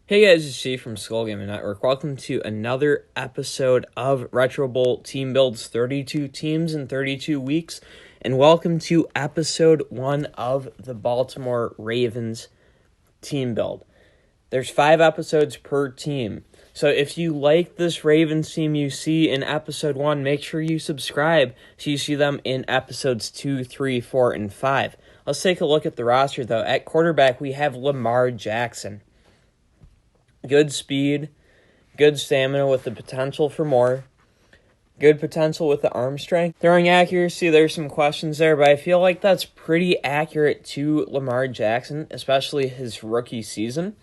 Hey guys, it's Steve from Skull Gaming Network. Welcome to another episode of Retro Bowl Team Builds, 32 teams in 32 weeks. And welcome to episode 1 of the Baltimore Ravens team build. There's 5 episodes per team. So if you like this Ravens team you see in episode 1, make sure you subscribe so you see them in episodes 2, 3, 4, and 5. Let's take a look at the roster though. At quarterback, we have Lamar Jackson. Good speed, good stamina with the potential for more, good potential with the arm strength. Throwing accuracy, there's some questions there, but I feel like that's pretty accurate to Lamar Jackson, especially his rookie season.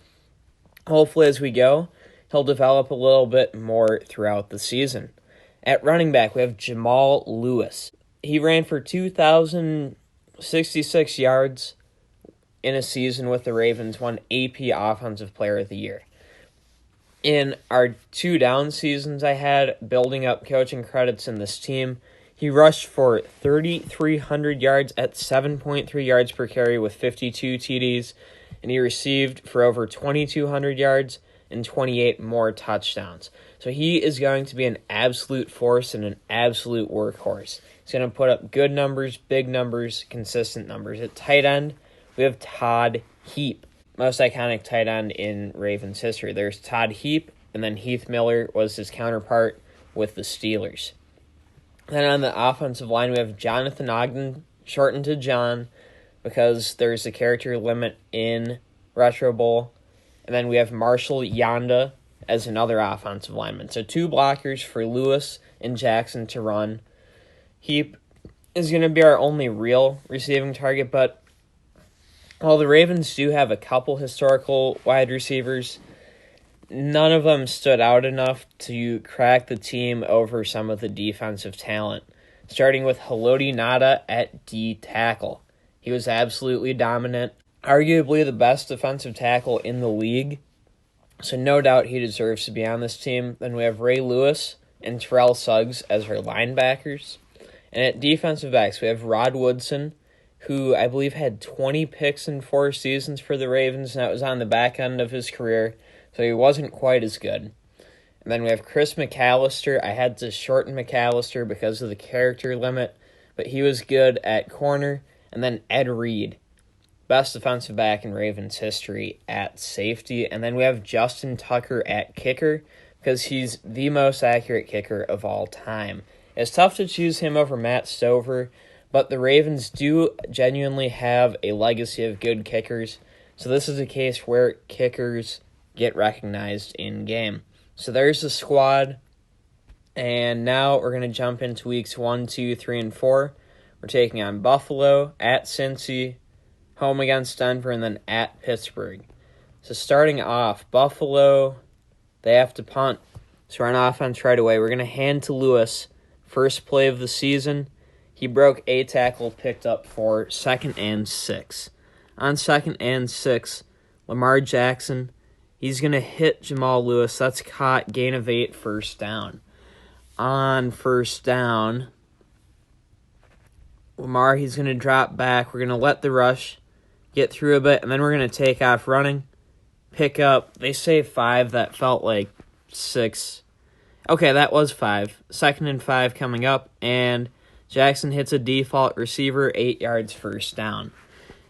Hopefully as we go, he'll develop a little bit more throughout the season. At running back, we have Jamal Lewis. He ran for 2,066 yards in a season with the Ravens, won AP Offensive Player of the Year. In our 2 down seasons I had, building up coaching credits in this team, he rushed for 3,300 yards at 7.3 yards per carry with 52 TDs, and he received for over 2,200 yards and 28 more touchdowns. So he is going to be an absolute force and an absolute workhorse. He's going to put up good numbers, big numbers, consistent numbers. At tight end, we have Todd Heap. Most iconic tight end in Ravens history. There's Todd Heap, and then Heath Miller was his counterpart with the Steelers. Then on the offensive line, we have Jonathan Ogden, shortened to John, because there's a character limit in Retro Bowl. And then we have Marshall Yanda as another offensive lineman. So 2 blockers for Lewis and Jackson to run. Heap is going to be our only real receiving target, but while the Ravens do have a couple historical wide receivers, none of them stood out enough to crack the team over some of the defensive talent. Starting with Haloti Ngata at D tackle. He was absolutely dominant, arguably the best defensive tackle in the league, so no doubt he deserves to be on this team. Then we have Ray Lewis and Terrell Suggs as our linebackers. And at defensive backs, we have Rod Woodson, who I believe had 20 picks in 4 seasons for the Ravens, and that was on the back end of his career, so he wasn't quite as good. And then we have Chris McAllister. I had to shorten McAllister because of the character limit, but he was good at corner. And then Ed Reed, best defensive back in Ravens history at safety. And then we have Justin Tucker at kicker, because he's the most accurate kicker of all time. It's tough to choose him over Matt Stover, but the Ravens do genuinely have a legacy of good kickers. So this is a case where kickers get recognized in game. So there's the squad. And now we're going to jump into weeks 1, 2, 3, and 4. We're taking on Buffalo, at Cincy, home against Denver, and then at Pittsburgh. So starting off, Buffalo, they have to punt. So we're on offense right away. We're going to hand to Lewis. First play of the season. He broke a tackle, picked up for 2nd and 6. On 2nd and 6, Lamar Jackson, he's going to hit Jamal Lewis. That's caught, gain of 8, first down. On first down, Lamar, he's going to drop back. We're going to let the rush get through a bit, and then we're going to take off running. Pick up, they say 5, that felt like 6. Okay, that was 5. 2nd and 5 coming up, and Jackson hits a default receiver, 8 yards, first down.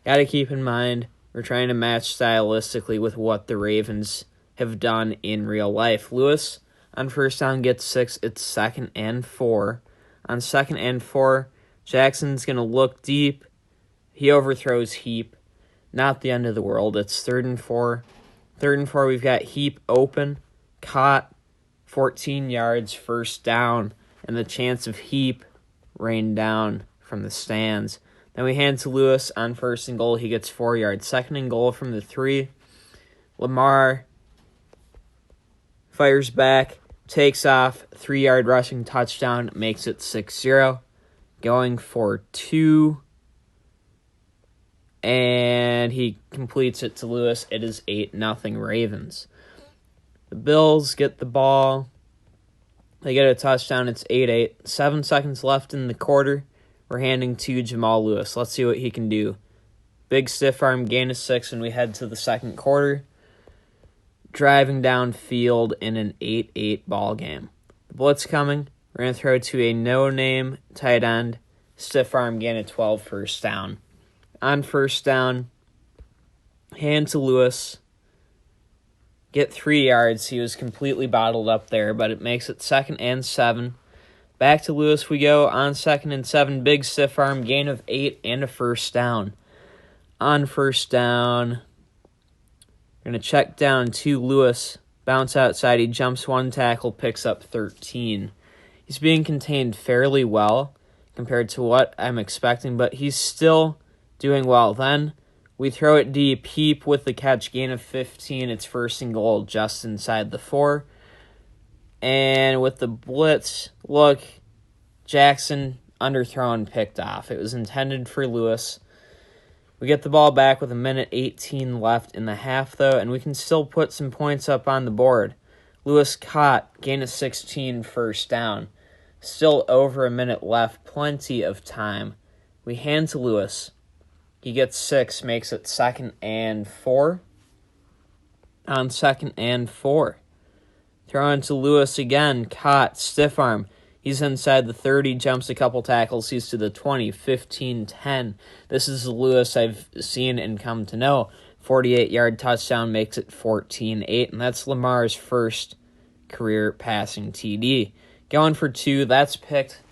Got to keep in mind, we're trying to match stylistically with what the Ravens have done in real life. Lewis, on first down, gets 6. It's 2nd and 4. On 2nd and 4, Jackson's going to look deep. He overthrows Heap. Not the end of the world. It's 3rd and 4. 3rd and 4, we've got Heap open, caught, 14 yards, first down, and the chance of Heap rained down from the stands. Then we hand to Lewis on 1st and goal. He gets 4 yards. 2nd and goal from the 3. Lamar fires back, takes off, 3-yard rushing touchdown, makes it 6-0. Going for 2. And he completes it to Lewis. It is 8-0 Ravens. The Bills get the ball. They get a touchdown. It's 8-8. 7 seconds left in the quarter. We're handing to Jamal Lewis. Let's see what he can do. Big stiff arm, gain of 6, and we head to the second quarter. driving downfield in an 8-8 ball game. The blitz coming. We're going to throw to a no-name tight end. Stiff arm gain of 12, first down. On first down, hand to Lewis. Get 3 yards. He was completely bottled up there, but it makes it 2nd and 7. Back to Lewis we go on 2nd and 7. Big stiff arm, gain of 8 and a first down. On first down, we're going to check down to Lewis. Bounce outside. He jumps 1 tackle, picks up 13. He's being contained fairly well compared to what I'm expecting, but he's still doing well. Then we throw it deep. Heap with the catch, gain of 15. It's 1st and goal just inside the 4. And with the blitz, look, Jackson underthrown, picked off. It was intended for Lewis. We get the ball back with 1:18 left in the half, though, and we can still put some points up on the board. Lewis caught, gain of 16, first down. Still over a minute left, plenty of time. We hand to Lewis. He gets 6, makes it 2nd and 4. On 2nd and 4. Throw into Lewis again, caught, stiff arm. He's inside the 30, jumps a couple tackles. He's to the 20, 15, 10. This is the Lewis I've seen and come to know. 48-yard touchdown makes it 14-8, and that's Lamar's first career passing TD. Going for 2, that's picked.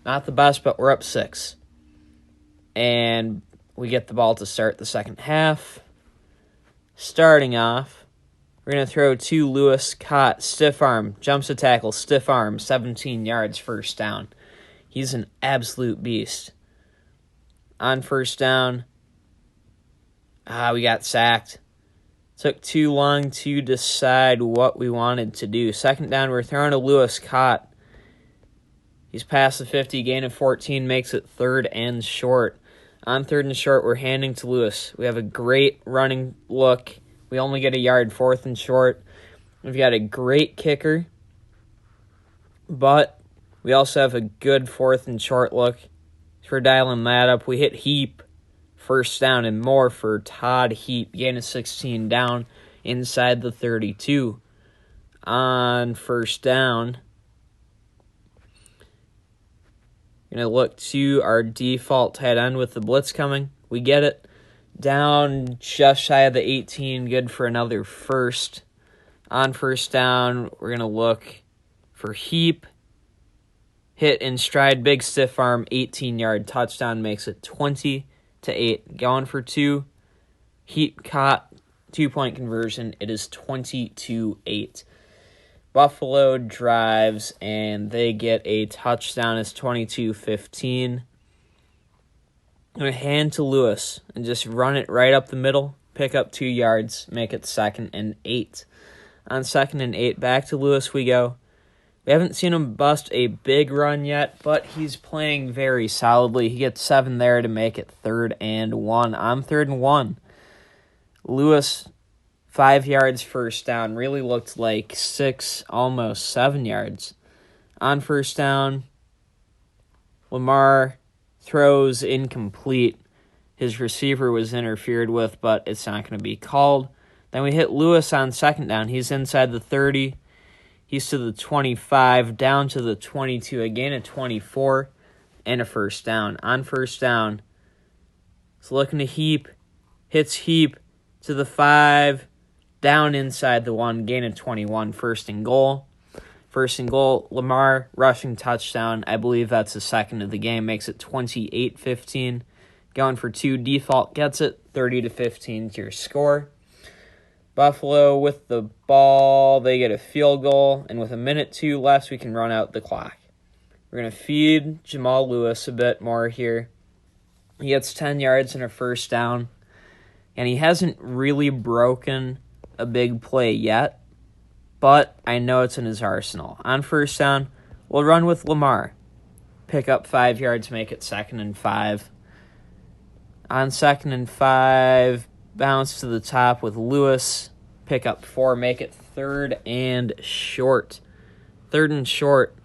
Not the best, but we're up 6. And we get the ball to start the second half. Starting off, we're going to throw to Lewis, caught, stiff arm, jumps a tackle, stiff arm, 17 yards, first down. He's an absolute beast. On first down, we got sacked. Took too long to decide what we wanted to do. Second down, we're throwing to Lewis, caught. He's past the 50, gain of 14, makes it 3rd and short. On 3rd and short, we're handing to Lewis. We have a great running look. We only get a yard, 4th and short. We've got a great kicker, but we also have a good 4th and short look. So we're dialing that up. We hit Heap, first down, and more for Todd Heap. Gain of 16 down inside the 32. On first down, going to look to our default tight end with the blitz coming. We get it. Down just shy of the 18, good for another first. On first down, we're going to look for Heap. Hit in stride, big stiff arm, 18-yard touchdown, makes it 20-8. Going for 2. Heap caught, 2-point conversion. It is 22-8. Buffalo drives, and they get a touchdown. It's 22-15. I'm going to hand to Lewis and just run it right up the middle, pick up 2 yards, make it 2nd and 8. On 2nd and 8, back to Lewis we go. We haven't seen him bust a big run yet, but he's playing very solidly. He gets 7 there to make it 3rd and 1. On 3rd and 1, Lewis, 5 yards, first down. Really looked like 6, almost 7 yards. On first down, Lamar throws incomplete. His receiver was interfered with, but it's not going to be called. Then we hit Lewis on 2nd down. He's inside the 30. He's to the 25, down to the 22, a gain of 24, and a first down. On first down, it's looking to Heap. Hits Heap to the 5, down inside the 1, gain of 21, 1st and goal. 1st and goal, Lamar, rushing touchdown. I believe that's the 2nd of the game. Makes it 28-15. Going for 2, default gets it, 30-15 to your score. Buffalo with the ball, they get a field goal, and with 1:02 left, we can run out the clock. We're going to feed Jamal Lewis a bit more here. He gets 10 yards and a first down, and he hasn't really broken a big play yet, but I know it's in his arsenal. On first down, we'll run with Lamar. Pick up 5 yards, make it 2nd and 5. On 2nd and 5, bounce to the top with Lewis. Pick up 4, make it 3rd and short. 3rd and short,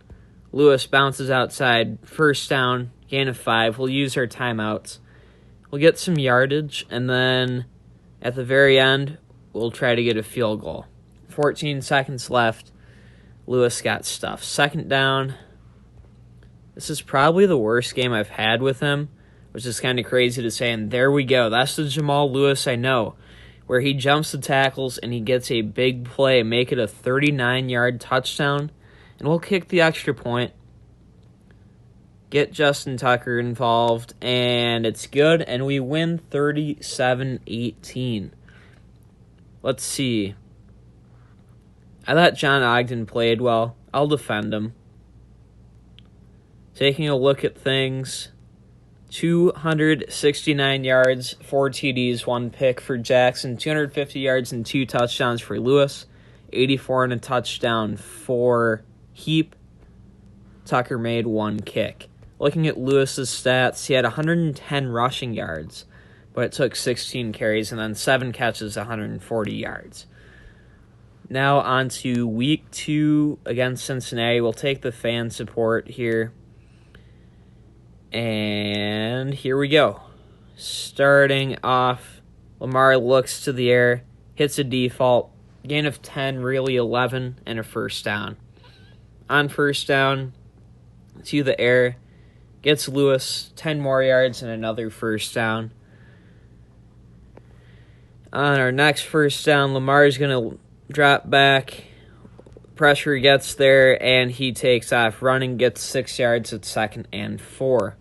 Lewis bounces outside. First down, gain of 5. We'll use our timeouts. We'll get some yardage, and then at the very end, we'll try to get a field goal. 14 seconds left. Lewis got stuffed. Second down. This is probably the worst game I've had with him, which is kind of crazy to say. And there we go. That's the Jamal Lewis I know, where he jumps the tackles and he gets a big play, make it a 39-yard touchdown, and we'll kick the extra point. Get Justin Tucker involved, and it's good, and we win 37-18. Let's see. I thought John Ogden played well. I'll defend him. Taking a look at things, 269 yards, 4 TDs, 1 pick for Jackson, 250 yards and 2 touchdowns for Lewis, 84 and a touchdown for Heap. Tucker made 1 kick. Looking at Lewis's stats, he had 110 rushing yards, but it took 16 carries and then 7 catches, 140 yards. Now on to week 2 against Cincinnati. We'll take the fan support here. And here we go. Starting off, Lamar looks to the air, hits a default, gain of 10, really 11, and a first down. On first down, to the air, gets Lewis 10 more yards and another first down. On our next first down, Lamar's going to drop back. Pressure gets there, and he takes off running, gets 6 yards at 2nd and 4.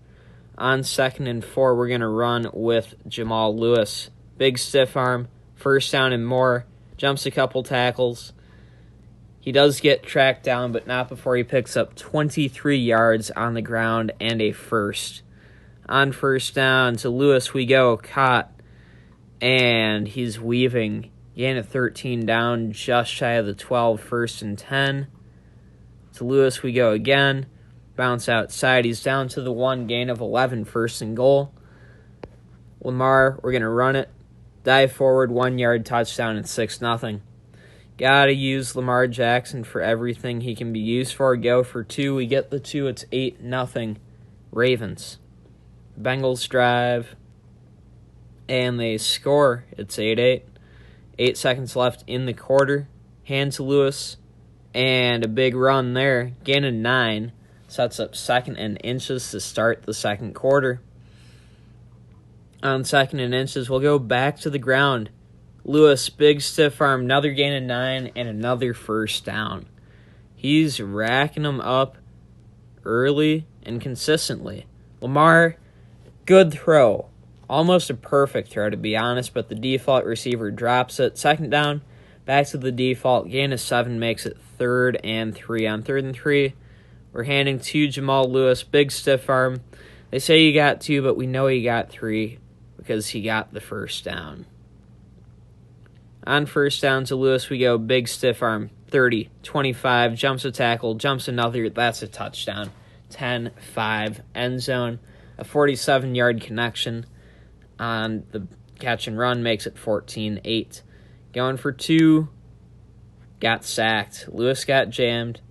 On 2nd and 4, we're going to run with Jamal Lewis. Big stiff arm, first down and more, jumps a couple tackles. He does get tracked down, but not before he picks up 23 yards on the ground and a first. On first down to Lewis we go, caught, and he's weaving. Gain of 13 down, just shy of the 12, 1st and 10. To Lewis we go again. Bounce outside. He's down to the 1, gain of 11, 1st and goal. Lamar, we're going to run it. Dive forward, 1-yard touchdown at 6-0. Got to use Lamar Jackson for everything he can be used for. Go for 2. We get the 2. It's 8-0. Ravens. Bengals drive. And they score. It's 8-8. 8 seconds left in the quarter. Hand to Lewis. And a big run there. Gain of 9. Sets up 2nd and inches to start the second quarter. On 2nd and inches, we'll go back to the ground. Lewis, big stiff arm, another gain of 9, and another first down. He's racking them up early and consistently. Lamar, good throw. Almost a perfect throw, to be honest, but the default receiver drops it. 2nd down, back to the default. Gain of 7 makes it 3rd and 3. On 3rd and 3, we're handing to Jamal Lewis, big stiff arm. They say he got 2, but we know he got 3 because he got the first down. On first down to Lewis we go, big stiff arm, 30, 25, jumps a tackle, jumps another, that's a touchdown. 10-5, end zone, a 47-yard connection on the catch and run makes it 14-8. Going for 2, got sacked. Lewis got jammed.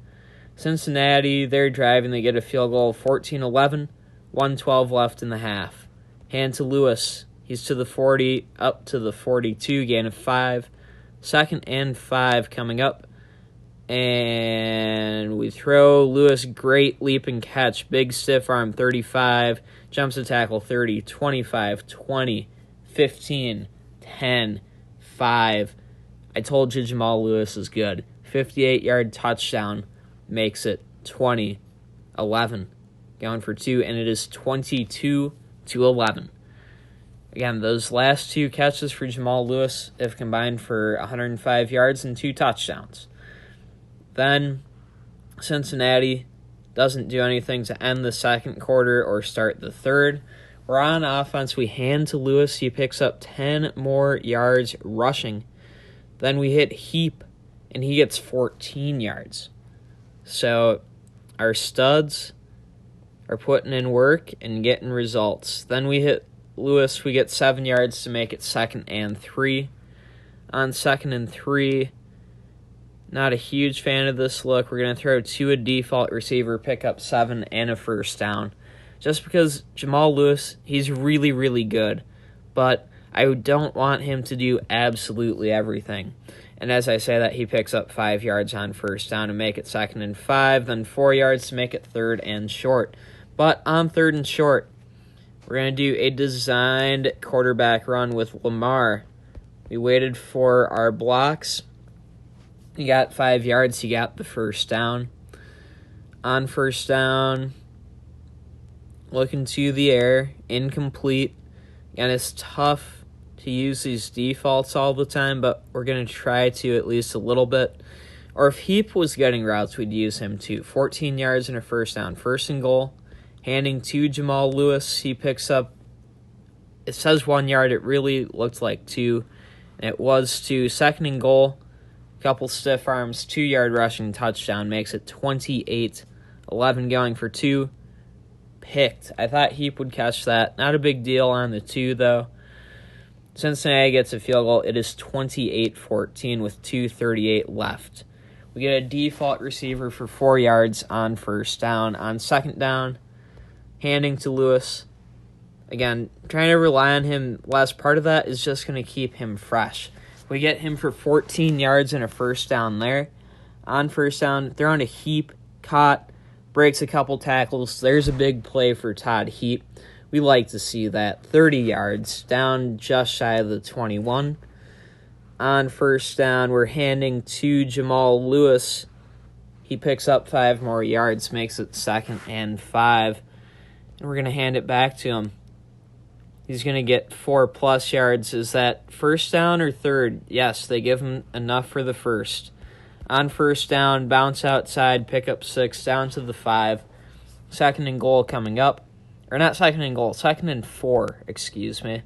Cincinnati, they're driving, they get a field goal, 14-11, 1:12 left in the half. Hand to Lewis. He's to the 40, up to the 42, gain of 5. 2nd and 5 coming up. And we throw Lewis, great leap and catch. Big stiff arm, 35. Jumps a tackle, 30, 25, 20, 15, 10, 5. I told you Jamal Lewis is good. 58-yard touchdown makes it 20-11. Going for 2, and it is 22-11. Again, those last 2 catches for Jamal Lewis have combined for 105 yards and 2 touchdowns. Then Cincinnati doesn't do anything to end the second quarter or start the third. We're on offense. We hand to Lewis. He picks up 10 more yards rushing. Then we hit Heap, and he gets 14 yards. So our studs are putting in work and getting results. Then we hit Lewis, we get 7 yards to make it 2nd and 3. On 2nd and 3, not a huge fan of this look. We're going to throw to a default receiver, pick up 7 and a first down. Just because Jamal Lewis, he's really, really good. But I don't want him to do absolutely everything. And as I say that, he picks up 5 yards on first down to make it 2nd and 5, then 4 yards to make it 3rd and short. But on 3rd and short, we're going to do a designed quarterback run with Lamar. We waited for our blocks. He got 5 yards. He got the first down. On first down, looking to the air, incomplete. And it's tough to use these defaults all the time, but we're going to try to at least a little bit. Or if Heap was getting routes, we'd use him too. 14 yards and a first down. 1st and goal. Handing to Jamal Lewis. He picks up, it says 1 yard. It really looked like 2. And it was 2. 2nd and goal. Couple stiff arms. 2-yard rushing touchdown. Makes it 28-11 going for 2. Picked. I thought Heap would catch that. Not a big deal on the 2, though. Cincinnati gets a field goal. It is 28-14 with 2:38 left. We get a default receiver for 4 yards on first down. On 2nd down, handing to Lewis. Again, trying to rely on him less. Part of that is just going to keep him fresh. We get him for 14 yards and a first down there. On first down, throwing a Heap, caught, breaks a couple tackles. There's a big play for Todd Heap. We like to see that. 30 yards, down just shy of the 21. On first down, we're handing to Jamal Lewis. He picks up 5 more yards, makes it 2nd and 5. And we're going to hand it back to him. He's going to get 4+ yards. Is that first down or 3rd? Yes, they give him enough for the first. On first down, bounce outside, pick up 6, down to the 5. 2nd and goal coming up. Or not 2nd and goal, 2nd and 4, excuse me.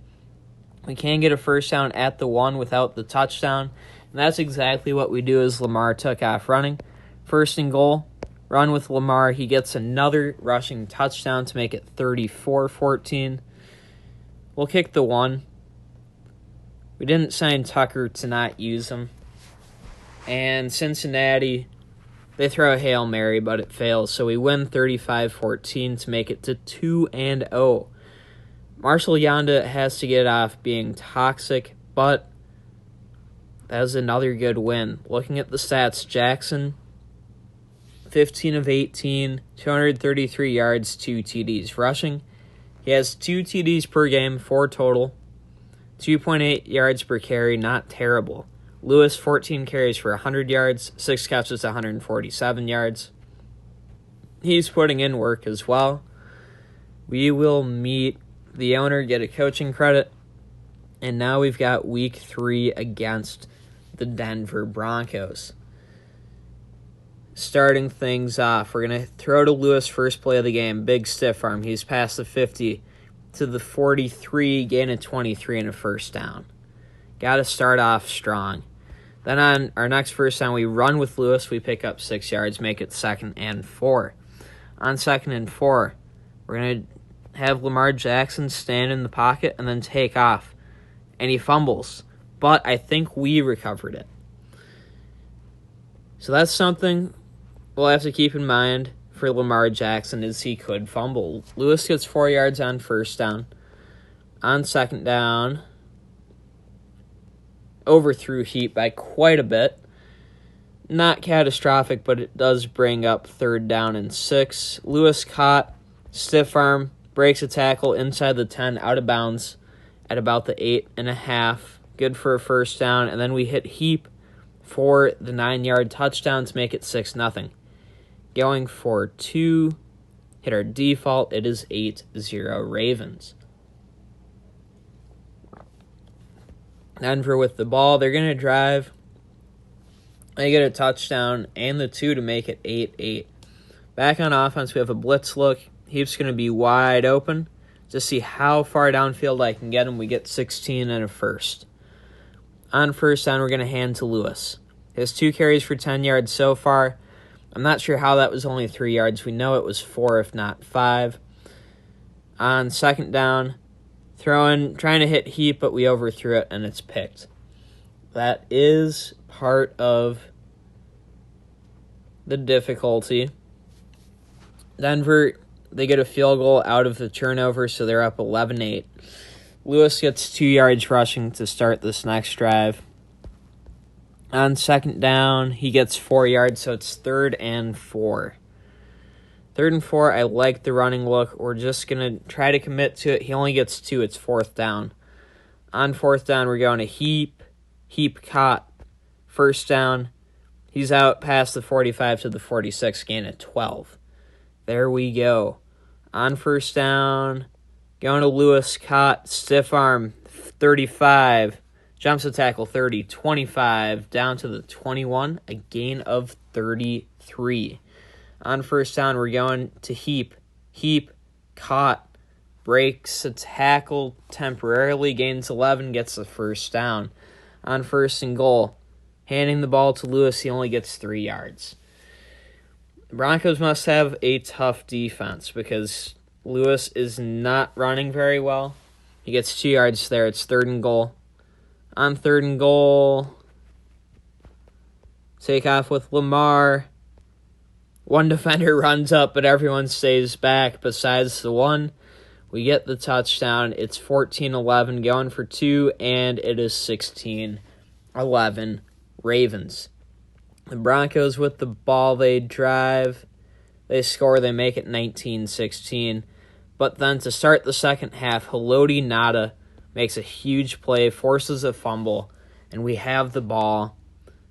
We can get a first down at the 1 without the touchdown. And that's exactly what we do as Lamar took off running. 1st and goal, run with Lamar. He gets another rushing touchdown to make it 34-14. We'll kick the 1. We didn't sign Tucker to not use him. And Cincinnati, they throw a Hail Mary, but it fails. So we win 35-14 to make it to 2-0. Marshall Yanda has to get off being toxic, but that was another good win. Looking at the stats, Jackson, 15 of 18, 233 yards, 2 TDs. Rushing, he has 2 TDs per game, 4 total, 2.8 yards per carry, not terrible. Lewis, 14 carries for 100 yards, 6 catches, 147 yards. He's putting in work as well. We will meet the owner, get a coaching credit, and now we've got week 3 against the Denver Broncos. Starting things off, we're going to throw to Lewis first play of the game. Big stiff arm. He's past the 50 to the 43, gain of 23 and a first down. Got to start off strong. Then on our next first down, we run with Lewis. We pick up 6 yards, make it 2nd and 4. On 2nd and 4, we're going to have Lamar Jackson stand in the pocket and then take off. And he fumbles. But I think we recovered it. So that's something we'll have to keep in mind for Lamar Jackson is he could fumble. Lewis gets 4 yards on first down. On 2nd down, overthrew Heap by quite a bit. Not catastrophic, but it does bring up 3rd down and 6. Lewis caught, stiff arm, breaks a tackle inside the 10, out of bounds at about the 8.5. Good for a first down, and then we hit Heap for the 9-yard touchdown to make it 6-0. Going for 2, hit our default, it is 8-0 Ravens. Denver with the ball. They're going to drive. They get a touchdown and the 2 to make it 8-8. Back on offense, we have a blitz look. Heap's going to be wide open. To see how far downfield I can get him, we get 16 and a first. On first down, we're going to hand to Lewis. He has 2 carries for 10 yards so far. I'm not sure how that was only 3 yards. We know it was 4, if not 5. On 2nd down, trying to hit Heap, but we overthrew it, and it's picked. That is part of the difficulty. Denver, they get a field goal out of the turnover, so they're up 11-8. Lewis gets 2 yards rushing to start this next drive. On second down, he gets 4 yards, so it's 3rd and 4. 3rd and 4, I like the running look. We're just going to try to commit to it. He only gets 2. It's 4th down. On 4th down, we're going to heap caught. 1st down. He's out past the 45 to the 46, gain of 12. There we go. On 1st down, going to Lewis, caught, stiff arm, 35. Jumps the tackle 30, 25, down to the 21, a gain of 33. On 1st down, we're going to heap, caught, breaks a tackle temporarily, gains 11, gets the 1st down. On 1st and goal, handing the ball to Lewis, he only gets 3 yards. The Broncos must have a tough defense because Lewis is not running very well. He gets 2 yards there. It's 3rd and goal. On 3rd and goal, take off with Lamar. One defender runs up, but everyone stays back besides the one. We get the touchdown. It's 14-11, going for 2, and it is 16-11 Ravens. The Broncos with the ball, they drive, they score, they make it 19-16. But then to start the second half, Haloti Ngata makes a huge play, forces a fumble, and we have the ball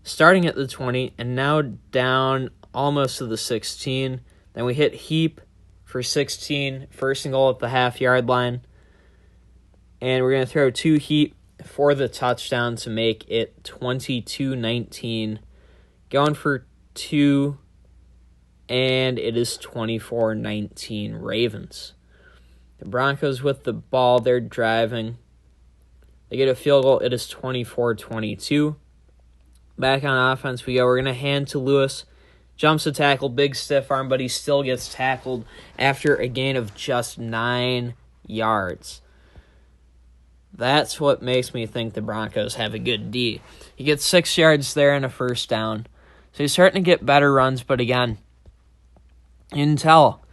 starting at the 20 and now down almost to the 16. Then we hit Heap for 16, 1st and goal at the half-yard line. And we're going to throw to Heap for the touchdown to make it 22-19. Going for 2, and it is 24-19 Ravens. The Broncos with the ball, they're driving. They get a field goal. It is 24-22. Back on offense we go. We're going to hand to Lewis. Jumps a tackle, big stiff arm, but he still gets tackled after a gain of just 9 yards. That's what makes me think the Broncos have a good D. He gets 6 yards there and a 1st down. So he's starting to get better runs, but again, you can tell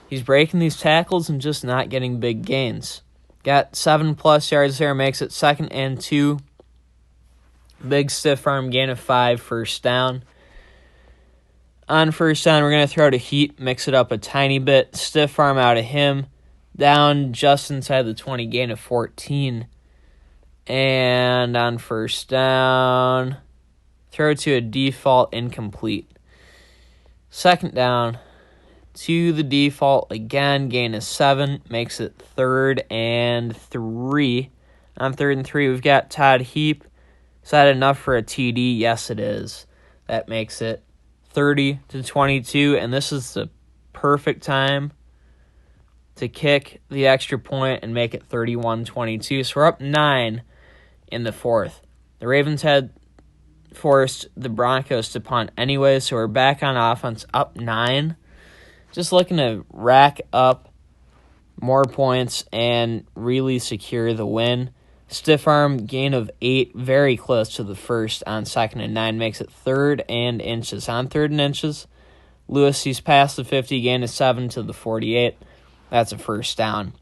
he's breaking these tackles and just not getting big gains. Got 7+ yards there, makes it 2nd and 2. Big stiff arm, gain of 5, 1st down. On 1st down, we're going to throw to Heat, mix it up a tiny bit. Stiff arm out of him. Down just inside the 20, gain of 14. And on 1st down, throw to a default, incomplete. 2nd down, to the default again, gain of 7, makes it 3rd and 3. On 3rd and 3, we've got Todd Heap. Is that enough for a TD? Yes, it is. That makes it 30-22, and this is the perfect time to kick the extra point and make it 31-22. So we're up 9 in the 4th. The Ravens had forced the Broncos to punt anyway, so we're back on offense, up 9. Just looking to rack up more points and really secure the win. Stiff arm, gain of 8, very close to the 1st on 2nd and 9, makes it 3rd and inches. On 3rd and inches, Lewis, he's past the 50, gain of 7 to the 48. That's a 1st down.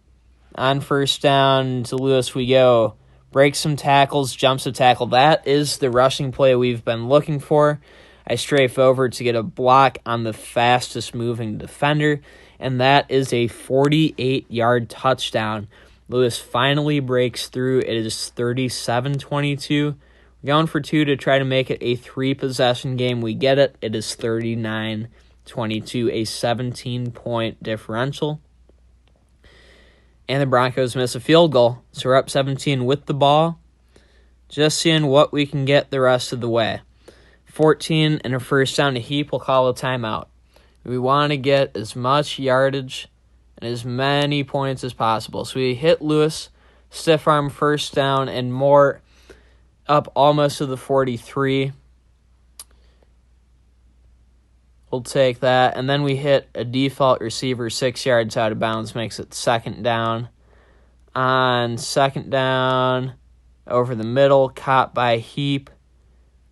On 1st down to Lewis we go. Breaks some tackles, jumps a tackle. That is the rushing play we've been looking for. I strafe over to get a block on the fastest moving defender, and that is a 48-yard touchdown. Lewis finally breaks through. It is 37-22. We're going for 2 to try to make it a 3-possession game. We get it. It is 39-22, a 17-point differential. And the Broncos miss a field goal, so we're up 17 with the ball. Just seeing what we can get the rest of the way. 14 and a 1st down to Heap. We'll call a timeout. We want to get as much yardage and as many points as possible. So we hit Lewis, stiff arm, 1st down, and more, up almost to the 43. We'll take that. And then we hit a default receiver 6 yards out of bounds, makes it 2nd down. On 2nd down, over the middle, caught by Heap.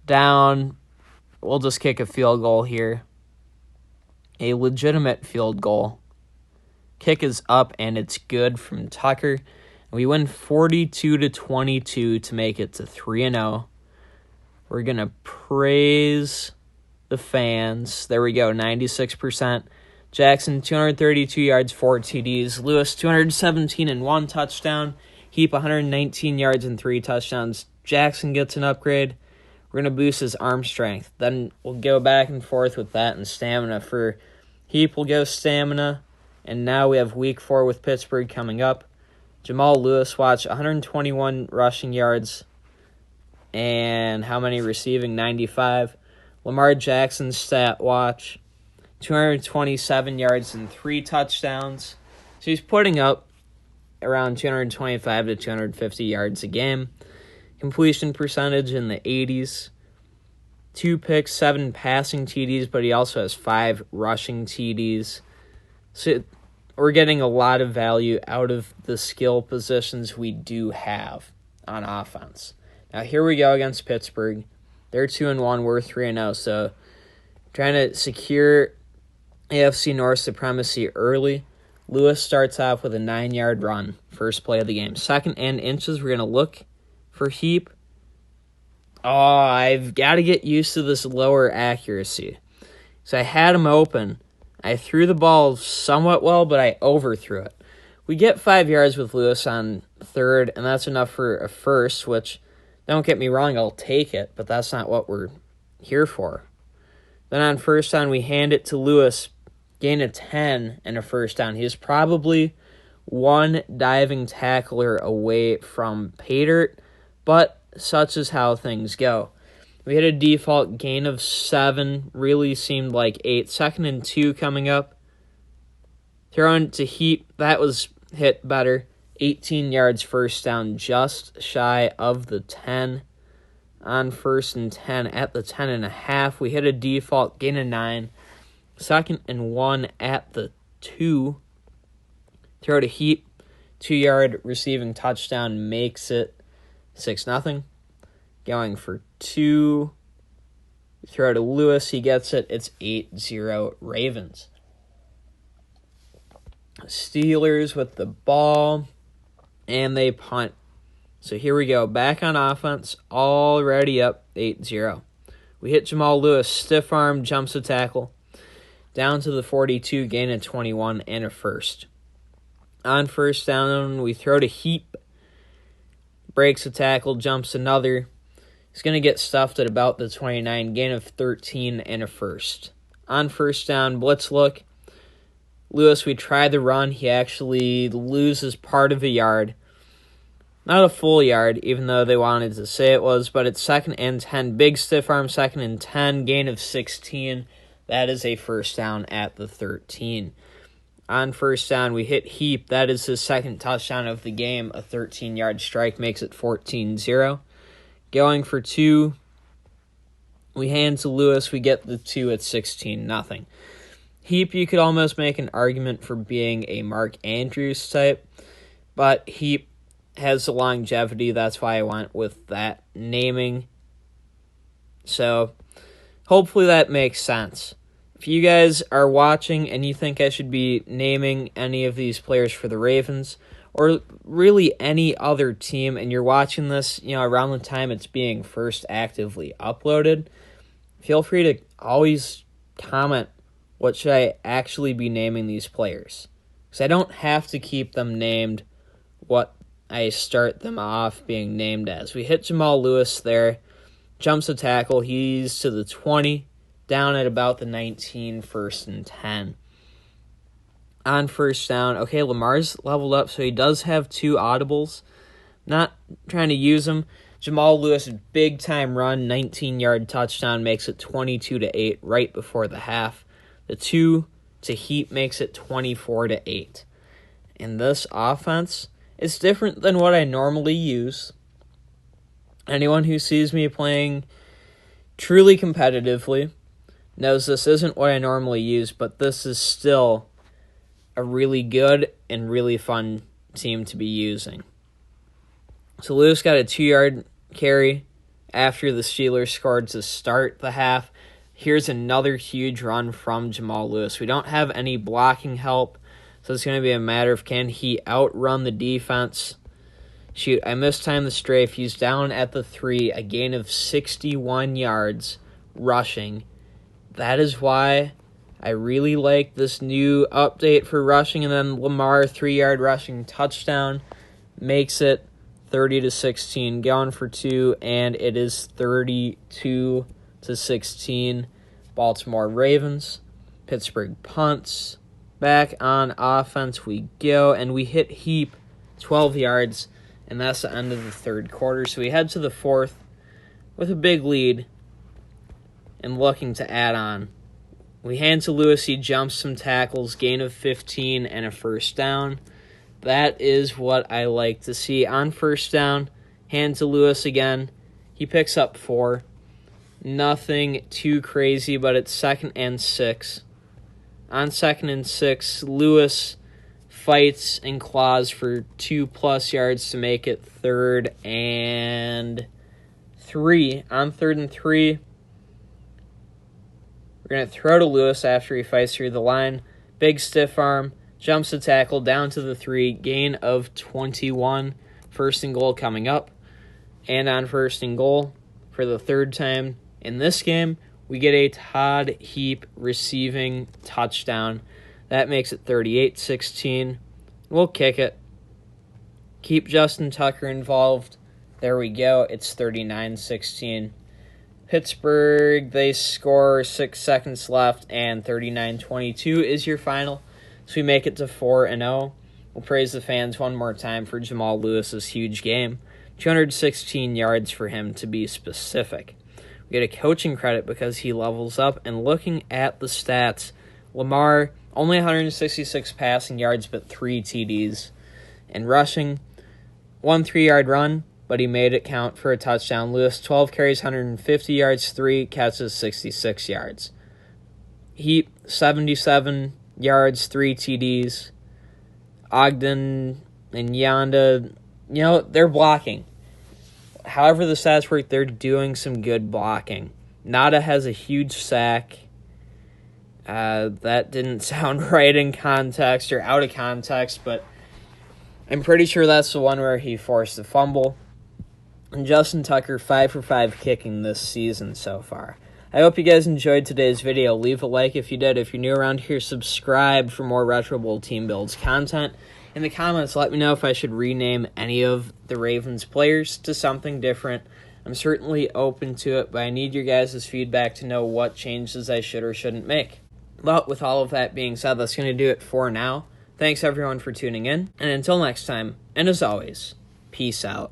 Down, we'll just kick a field goal here. A legitimate field goal. Kick is up, and it's good from Tucker. We win 42-22 to make it to 3-0. We're going to praise the fans. There we go, 96%. Jackson, 232 yards, 4 TDs. Lewis, 217 and 1 touchdown. Heap, 119 yards and 3 touchdowns. Jackson gets an upgrade. We're going to boost his arm strength. Then we'll go back and forth with that and stamina. For Heap, we'll go stamina. And now we have week 4 with Pittsburgh coming up. Jamal Lewis, watch, 121 rushing yards. And how many receiving? 95. Lamar Jackson's stat watch, 227 yards and 3 touchdowns. So he's putting up around 225 to 250 yards a game. Completion percentage in the 80s. 2 picks, 7 passing TDs, but he also has 5 rushing TDs. So we're getting a lot of value out of the skill positions we do have on offense. Now here we go against Pittsburgh. They're 2-1, we're 3-0. So trying to secure AFC North supremacy early. Lewis starts off with a 9-yard run, first play of the game. Second and inches, we're going to look for Heap. Oh, I've got to get used to this lower accuracy. So I had him open. I threw the ball somewhat well, but I overthrew it. We get 5 yards with Lewis on third, and that's enough for a first, which, don't get me wrong, I'll take it, but that's not what we're here for. Then on first down, we hand it to Lewis, gain a 10 and a first down. He is probably one diving tackler away from pay dirt, but such is how things go. We had a default gain of 7, really seemed like 8. 2nd and 2 coming up. Throwing to Heap, that was hit better. 18 yards first down, just shy of the 10. On 1st and 10 at the 10.5. We hit a default gain of 9. 2nd and 1 at the 2. Throw to Heap. 2-yard receiving touchdown makes it 6-0. Going for 2. Throw to Lewis. He gets it. It's 8-0 Ravens. Steelers with the ball. And they punt. So here we go. Back on offense. Already up 8-0. We hit Jamal Lewis. Stiff arm. Jumps a tackle. Down to the 42. Gain of 21 and a first. On first down, we throw to Heap. Breaks a tackle. Jumps another. He's going to get stuffed at about the 29. Gain of 13 and a first. On first down, blitz look. Lewis, we try the run. He actually loses part of a yard. Not a full yard, even though they wanted to say it was, but it's 2nd and 10. Big stiff arm, 2nd and 10. Gain of 16. That is a first down at the 13. On first down, we hit Heap. That is his 2nd touchdown of the game. A 13-yard strike makes it 14-0. Going for 2. We hand to Lewis. We get the 2 at 16-0. Heap, you could almost make an argument for being a Mark Andrews type, but Heap has the longevity. That's why I went with that naming. So hopefully that makes sense. If you guys are watching and you think I should be naming any of these players for the Ravens, or really any other team, and you're watching this, around the time it's being first actively uploaded, feel free to always comment, what should I actually be naming these players? Because I don't have to keep them named what I start them off being named as. We hit Jamal Lewis there. Jumps a tackle. He's to the 20. Down at about the 19, 1st and 10. On first down, okay, Lamar's leveled up, so he does have 2 audibles. Not trying to use them. Jamal Lewis, big-time run, 19-yard touchdown, makes it 22-8 right before the half. The 2 to Heap makes it 24-8. And this offense is different than what I normally use. Anyone who sees me playing truly competitively knows this isn't what I normally use, but this is still a really good and really fun team to be using. So Lewis got a 2-yard carry after the Steelers scored to start the half. Here's another huge run from Jamal Lewis. We don't have any blocking help, so it's going to be a matter of can he outrun the defense. Shoot, I mistimed the strafe. He's down at the 3, a gain of 61 yards rushing. That is why I really like this new update for rushing. And then Lamar, 3-yard rushing touchdown, makes it 30-16. Going for 2, and it is 32-16. Baltimore Ravens. Pittsburgh punts. Back on offense we go, and we hit Heap 12 yards. And that's the end of the third quarter. So we head to the fourth with a big lead and looking to add on. We hand to Lewis. He jumps some tackles, gain of 15, and a first down. That is what I like to see. On first down, hand to Lewis again. He picks up 4. Nothing too crazy, but it's 2nd and 6. On 2nd and 6, Lewis fights and claws for 2+ yards to make it 3rd and 3. On 3rd and 3, we're going to throw to Lewis after he fights through the line. Big stiff arm, jumps the tackle down to the 3, gain of 21. 1st and goal coming up. And on 1st and goal, for the 3rd time in this game, we get a Todd Heap receiving touchdown. That makes it 38-16. We'll kick it. Keep Justin Tucker involved. There we go. It's 39-16. Pittsburgh, they score 6 seconds left, and 39-22 is your final. So we make it to 4-0. We'll praise the fans one more time for Jamal Lewis's huge game. 216 yards for him, to be specific. We get a coaching credit because he levels up, and looking at the stats, Lamar, only 166 passing yards, but 3 TDs. And rushing, 1 3-yard run, but he made it count for a touchdown. Lewis, 12 carries, 150 yards, 3 catches, 66 yards. Heap, 77 yards, 3 TDs. Ogden and Yonda, they're blocking. However the stats work, they're doing some good blocking. Nada has a huge sack. That didn't sound right in context or out of context, but I'm pretty sure that's the one where he forced the fumble. And Justin Tucker, 5 for 5 kicking this season so far. I hope you guys enjoyed today's video. Leave a like if you did. If you're new around here, subscribe for more Retro Bowl Team Builds content. In the comments, let me know if I should rename any of the Ravens players to something different. I'm certainly open to it, but I need your guys' feedback to know what changes I should or shouldn't make. But with all of that being said, that's going to do it for now. Thanks everyone for tuning in, and until next time, and as always, peace out.